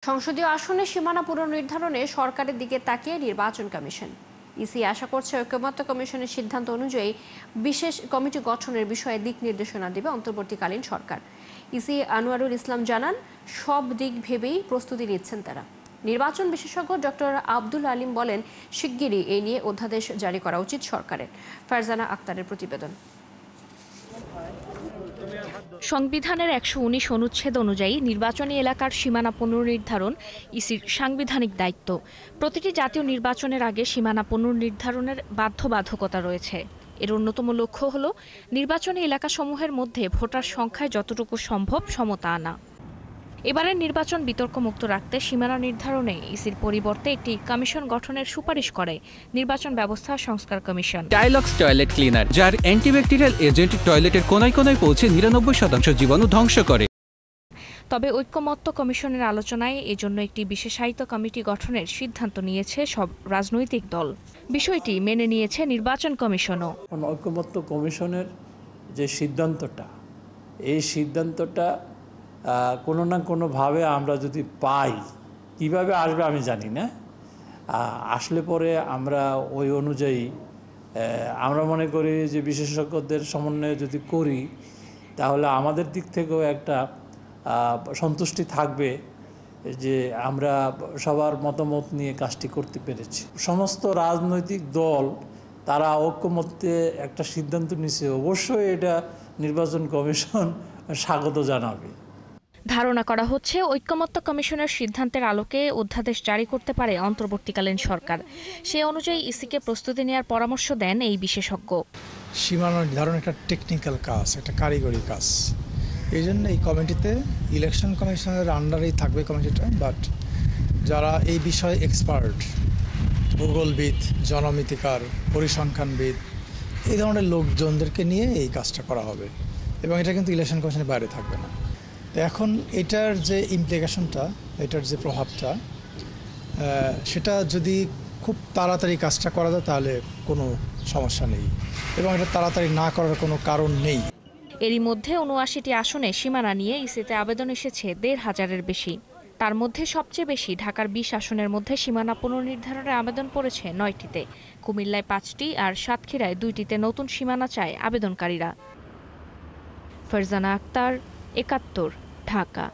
সংসদীয় আসনে সীমানা পুনর্নির্ধারণে সরকারের দিকে তাকিয়ে নির্বাচন কমিশন। ইসি আশা করছে ঐকমত্য কমিশনের সিদ্ধান্ত অনুযায়ী বিশেষ কমিটি গঠনের বিষয়ে দিক নির্দেশনা দেবে অন্তর্বর্তীকালীন সরকার। ইসি আনোয়ারুল ইসলাম জানান, সব দিক ভেবেই প্রস্তুতি নিচ্ছেন তারা। নির্বাচন বিশেষজ্ঞ ডক্টর আব্দুল আলিম বলেন, শিগগিরই এই নিয়ে অধ্যাদেশ জারি করা উচিত সরকারের। ফারজানা আক্তারের প্রতিবেদন। সংবিধানের ১১৯ অনুচ্ছেদ অনুযায়ী নির্বাচনী এলাকার সীমানা পুনর্নির্ধারণ ইসির সাংবিধানিক দায়িত্ব। প্রতিটি জাতীয় নির্বাচনের আগে সীমানা পুনর্নির্ধারণের বাধ্যবাধকতা রয়েছে। এর অন্যতম লক্ষ্য হল নির্বাচনী এলাকাসমূহের মধ্যে ভোটার সংখ্যায় যতটুকু সম্ভব সমতা আনা। এবারের নির্বাচন বিতর্কমুক্ত রাখতে সীমানা নির্ধারণে ইসির পরিবর্তে একটি কমিশন গঠনের সুপারিশ করে নির্বাচন ব্যবস্থা সংস্কার কমিশন। ডায়লগস টয়লেট ক্লিনার, যার অ্যান্টিব্যাকটেরিয়াল এজেন্ট টয়লেটের কোনায় কোনায় পৌঁছে ৯৯% জীবাণু ধ্বংস করে। তবে ঐকমত্য কমিশনের আলোচনায় এজন্য একটি বিশেষায়িত কমিটি গঠনের সিদ্ধান্ত নিয়েছে সব রাজনৈতিক দল। বিষয়টি মেনে নিয়েছে নির্বাচন কমিশনও। ঐকমত্য কমিশনের যে সিদ্ধান্তটা, এই সিদ্ধান্তটা কোনো না কোনোভাবে আমরা যদি পাই, কিভাবে আসবে আমি জানি না, আসলে পরে আমরা ওই অনুযায়ী আমরা মনে করি যে বিশেষজ্ঞদের সমন্বয়ে যদি করি, তাহলে আমাদের দিক থেকেও একটা সন্তুষ্টি থাকবে যে আমরা সবার মতামত নিয়ে কাজটি করতে পেরেছি। সমস্ত রাজনৈতিক দল তারা ঐকমত্যে একটা সিদ্ধান্ত নিছে, অবশ্যই এটা নির্বাচন কমিশন স্বাগত জানাবে। ধারণা করা হচ্ছে ঐকমত্য কমিশনের সিদ্ধান্তের আলোকে অধ্যাদেশ জারি করতে পারে অন্তর্বর্তীকালীন সরকার। সে অনুযায়ী ইসিকে প্রস্তুতি নেওয়ার পরামর্শ দেন এই বিশেষজ্ঞ। সীমানা নির্ধারণ একটা টেকনিক্যাল কাজ, একটা কারিগরি কাজ। এই জন্য এই কমিটিতে ইলেকশন কমিশনের আন্ডারেই থাকবে কমিটিটা, বাট যারা এই বিষয়ে এক্সপার্ট, ভূগোলবিদ, জনমিতিকার, পরিসংখ্যানবিদ, এই ধরনের লোকজনদেরকে নিয়ে এই কাজটা করা হবে এবং এটা কিন্তু ইলেকশন কমিশনের বাইরে থাকবে না। এখন এটার যে ইমপ্লিকেশনটা, এটার যে প্রভাবটা, সেটা যদি খুব তাড়াতাড়ি কাজটা করা যায় তাহলে কোনো সমস্যা নেই এবং এটা তাড়াতাড়ি না করার কোনো কারণ নেই। এরই মধ্যে ৭৯টি আসনে সীমানা নিয়ে ইসিতে আবেদন এসেছে ১৫০০-এর বেশি। তার মধ্যে সবচেয়ে বেশি ঢাকার ২০ আসনের মধ্যে সীমানা পুনর্নির্ধারণের আবেদন পড়েছে ৯টিতে। কুমিল্লায় ৫টি আর সাতক্ষীরায় ২টিতে নতুন সীমানা চায় আবেদনকারীরা। ফারজানা আক্তার, ৭১, ঢাকা।